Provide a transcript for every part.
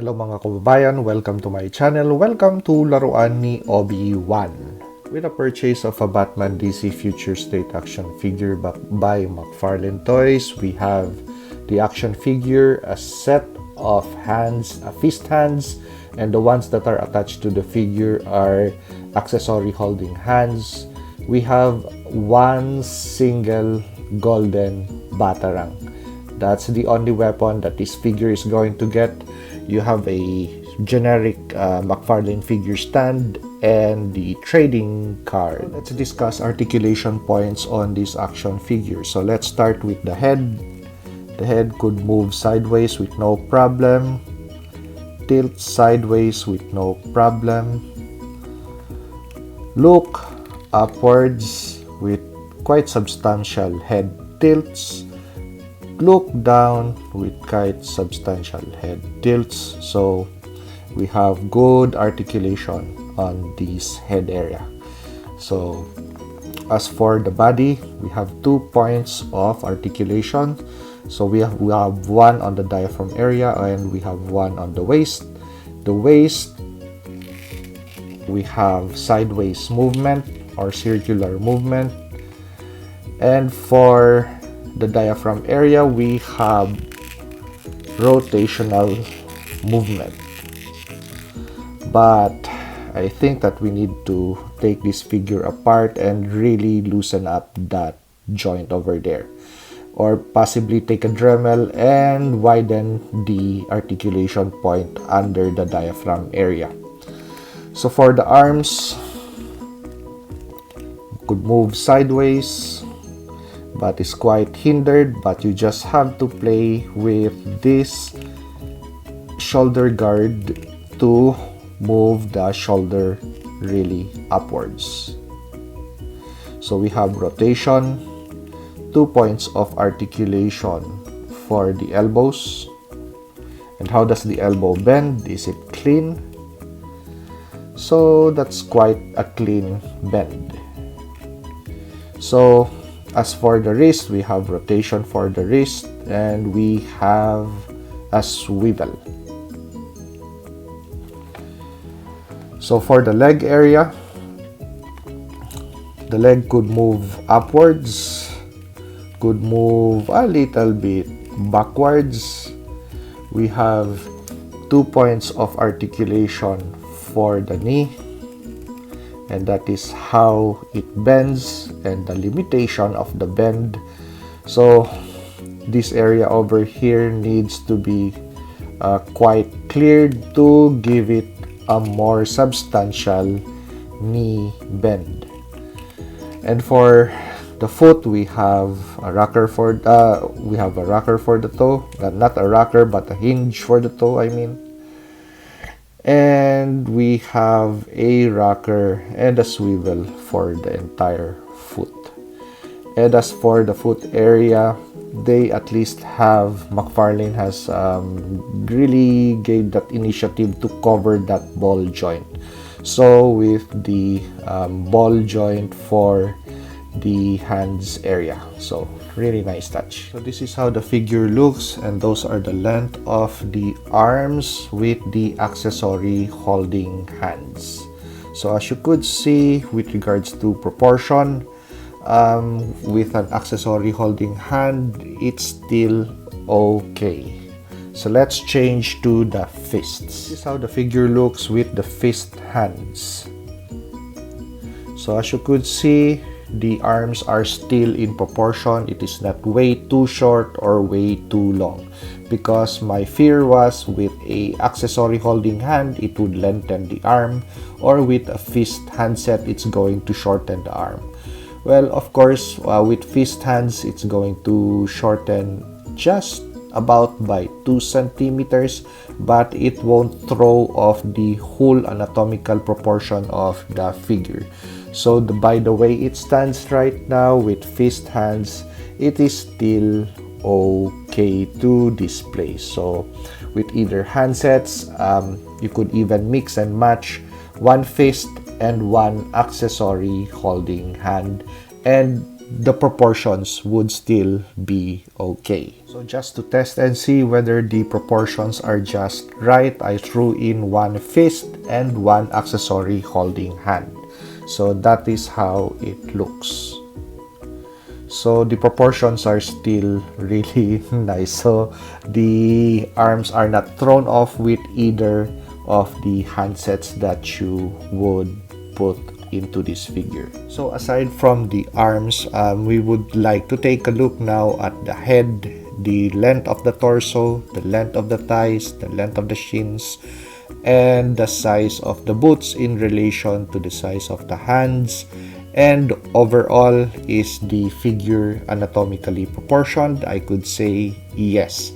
Hello mga kababayan, welcome to my channel. Welcome to Laruan ni Obi-Wan. With the purchase of a Batman DC Future State action figure by Mcfarlane Toys, we have the action figure, a set of hands, fist hands, and the ones that are attached to the figure are accessory holding hands. We have one single golden batarang. That's the only weapon that this figure is going to get. You have a generic Mcfarlane figure stand and the trading card. Let's discuss articulation points on this action figure. So let's start with the head. The head could move sideways with no problem. Tilt sideways with no problem. Look upwards with quite substantial head tilts. Look down with quite substantial head tilts. So we have good articulation on this head area. So as for the body, we have 2 points of articulation. So we have one on the diaphragm area and we have one on the waist. The waist, we have sideways movement or circular movement, and for the diaphragm area we have rotational movement. But I think that we need to take this figure apart and really loosen up that joint over there, or possibly take a Dremel and widen the articulation point under the diaphragm area. So for the arms, could move sideways, but is quite hindered, but you just have to play with this shoulder guard to move the shoulder really upwards. So we have rotation, 2 points of articulation for the elbows. And how does the elbow bend? Is it clean? So that's quite a clean bend. So as for the wrist, we have rotation for the wrist and we have a swivel. So for the leg area, the leg could move upwards, could move a little bit backwards. We have 2 points of articulation for the knee, and that is how it bends and the limitation of the bend. So this area over here needs to be quite cleared to give it a more substantial knee bend. And for the foot, we have a rocker for the toe, not a rocker but a hinge for the toe, I mean. And we have a rocker and a swivel for the entire foot. And as for the foot area, they at least have, Mcfarlane has really gave that initiative to cover that ball joint. So with the ball joint for the hands area, so really nice touch. So this is how the figure looks, and those are the length of the arms with the accessory holding hands. So as you could see, with regards to proportion, with an accessory holding hand, it's still okay. So let's change to the fists. This is how the figure looks with the fist hands. So as you could see, the arms are still in proportion. It is not way too short or way too long, because my fear was with a accessory holding hand it would lengthen the arm, or with a fist handset it's going to shorten the arm. Well, of course, with fist hands it's going to shorten just about by 2 centimeters, but it won't throw off the whole anatomical proportion of the figure. So by the way it stands right now with fist hands, it is still okay to display. So with either handsets, you could even mix and match one fist and one accessory holding hand, and the proportions would still be okay. So So just to test and see whether the proportions are just right, I threw in one fist and one accessory holding hand. So that is how it looks. So the proportions are still really nice. So the arms are not thrown off with either of the handsets that you would put into this figure. So aside from the arms, we would like to take a look now at the head, the length of the torso, the length of the thighs, the length of the shins, and the size of the boots in relation to the size of the hands. And overall, is the figure anatomically proportioned? I could say yes.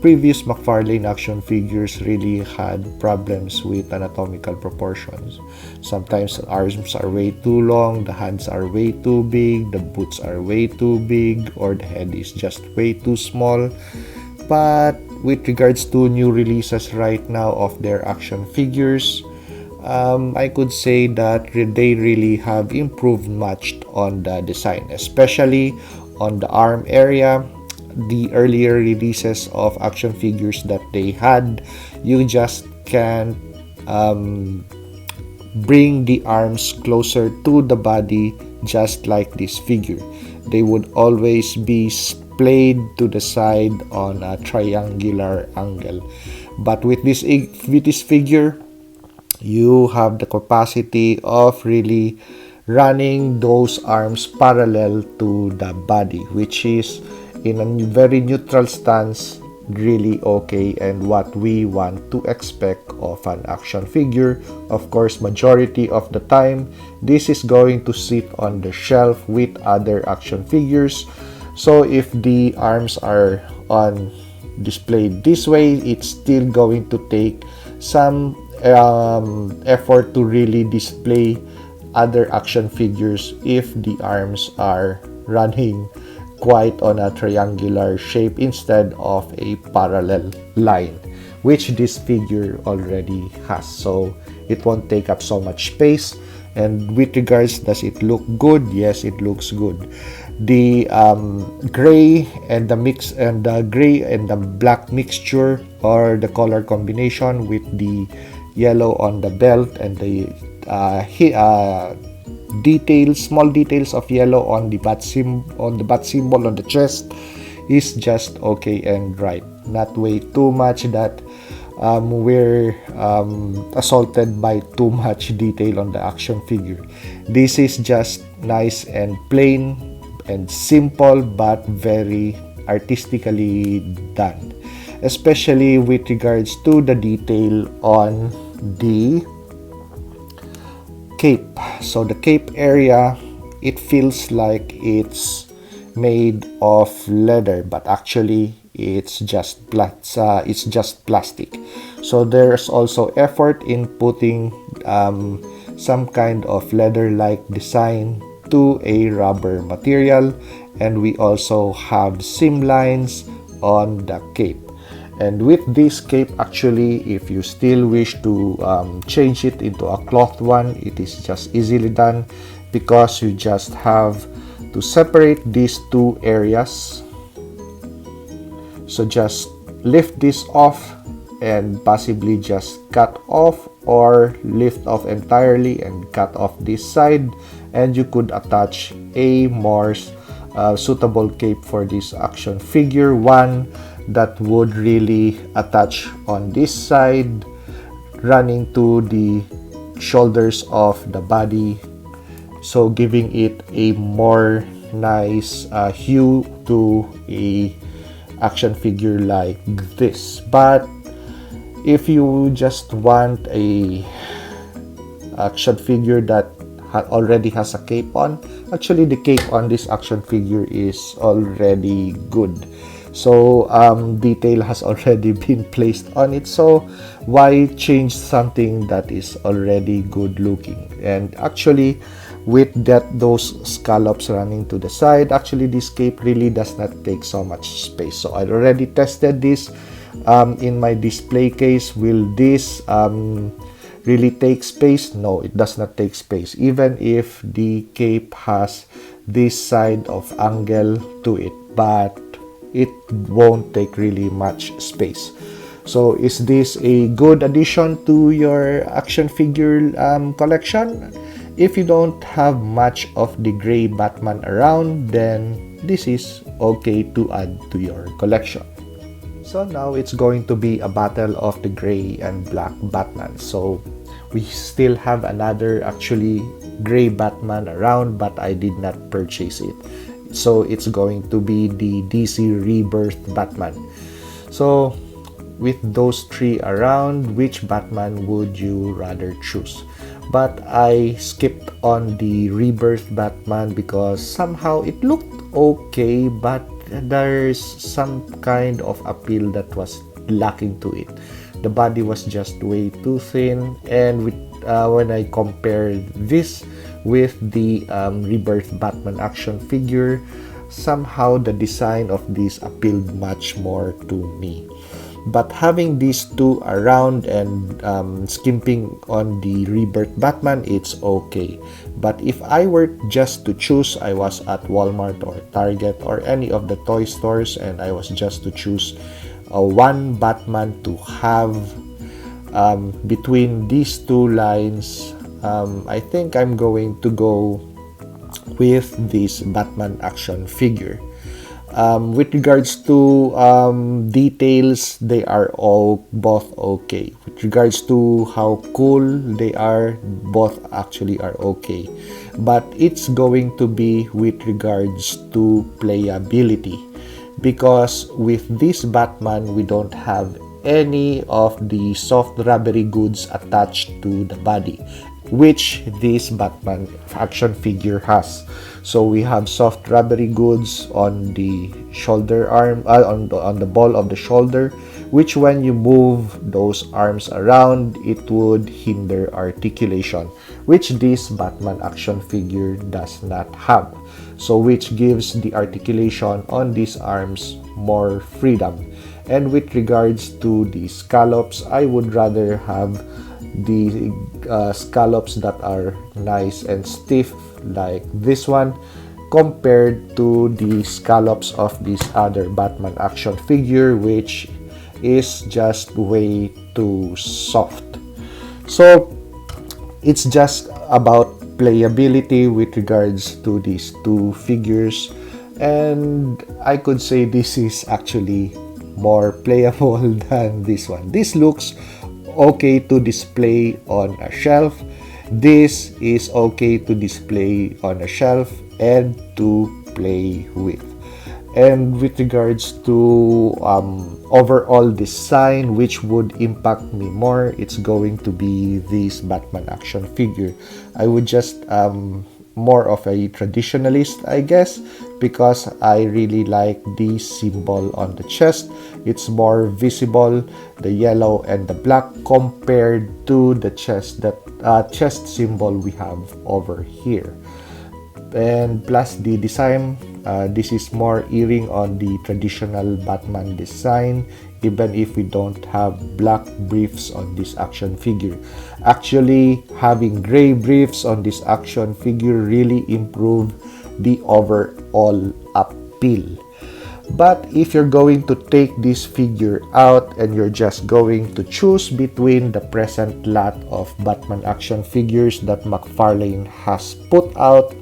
Previous Mcfarlane action figures really had problems with anatomical proportions. Sometimes the arms are way too long, the hands are way too big, the boots are way too big, or the head is just way too small. But with regards to new releases right now of their action figures, I could say that they really have improved much on the design, especially on the arm area. The earlier releases of action figures that they had, you just can't bring the arms closer to the body just like this figure. They would always be splayed to the side on a triangular angle. But with this figure, you have the capacity of really running those arms parallel to the body, which is in a very neutral stance, really okay, and what we want to expect of an action figure. Of course, majority of the time, this is going to sit on the shelf with other action figures. So if the arms are on displayed this way, it's still going to take some effort to really display other action figures if the arms are running quite on a triangular shape instead of a parallel line, which this figure already has. So it won't take up so much space. And with regards, does it look good? Yes, it looks good. The gray and the black mixture, or the color combination with the yellow on the belt and the small details of yellow on the bat symbol on the chest, is just okay and right. Not way too much that we're assaulted by too much detail on the action figure. This is just nice and plain and simple, but very artistically done, especially with regards to the detail on the cape. So the cape area, it feels like it's made of leather, but actually it's just plastic. So there's also effort in putting some kind of leather-like design to a rubber material, and we also have seam lines on the cape. And with this cape, actually, if you still wish to change it into a cloth one, it is just easily done, because you just have to separate these two areas. So just lift this off and possibly just cut off or lift off entirely and cut off this side, and you could attach a more suitable cape for this action figure, one that would really attach on this side, running to the shoulders of the body, so giving it a more nice hue to a action figure like this. But if you just want a action figure that already has a cape on, actually the cape on this action figure is already good. So detail has already been placed on it, so why change something that is already good looking? And actually, with those scallops running to the side, actually this cape really does not take so much space. So I already tested this in my display case. Will this really take space? No, it does not take space, even if the cape has this side of angle to it. But it won't take really much space. So is this a good addition to your action figure collection? If you don't have much of the gray Batman around, then this is okay to add to your collection. So now it's going to be a battle of the gray and black Batman. So we still have another actually gray Batman around, but I did not purchase it. So it's going to be the DC Rebirth Batman. So with those three around, which Batman would you rather choose? But I skipped on the Rebirth Batman because somehow it looked okay, but there's some kind of appeal that was lacking to it. The body was just way too thin, and when I compared this with the Rebirth Batman action figure, somehow the design of this appealed much more to me. But having these two around and skimping on the Rebirth Batman, it's okay. But if I were just to choose, I was at Walmart or Target or any of the toy stores, and I was just to choose one Batman to have between these two lines, I think I'm going to go with this Batman action figure. With regards to details, they are all both okay. With regards to how cool they are, both actually are okay. But it's going to be with regards to playability, because with this Batman, we don't have any of the soft rubbery goods attached to the body, which this Batman action figure has. So we have soft rubbery goods on the shoulder arm, on the ball of the shoulder, which when you move those arms around, it would hinder articulation, which this Batman action figure does not have. So which gives the articulation on these arms more freedom. And with regards to the scallops, I would rather have the scallops that are nice and stiff like this one, compared to the scallops of this other Batman action figure, which is just way too soft. So it's just about playability with regards to these two figures, and I could say this is actually more playable than this one. This looks okay to display on a shelf. This is okay to display on a shelf and to play with. And with regards to overall design, which would impact me more, it's going to be this Batman action figure. I would just more of a traditionalist, I guess, because I really like the symbol on the chest. It's more visible, the yellow and the black, compared to the chest symbol we have over here. And plus the design, this is more earring on the traditional Batman design, even if we don't have black briefs on this action figure. Actually, having gray briefs on this action figure really improved the overall appeal. But if you're going to take this figure out and you're just going to choose between the present lot of Batman action figures that Mcfarlane has put out,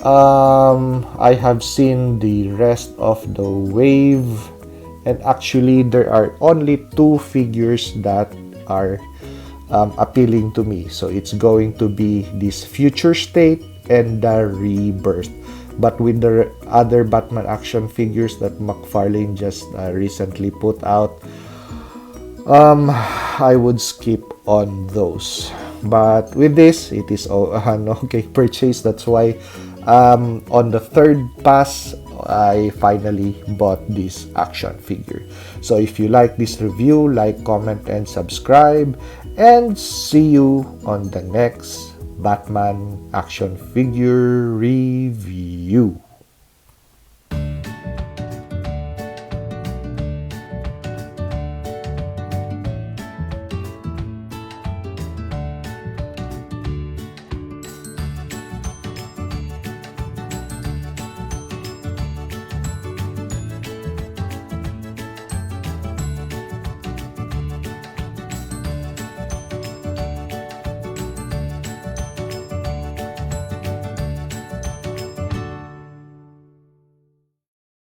I have seen the rest of the wave, and actually there are only two figures that are appealing to me. So it's going to be this Future State and the Rebirth. But with the other Batman action figures that Mcfarlane just recently put out, I would skip on those. But with this, it is an okay purchase. That's why on the third pass, I finally bought this action figure. So if you like this review, like, comment, and subscribe. And see you on the next Batman action figure review.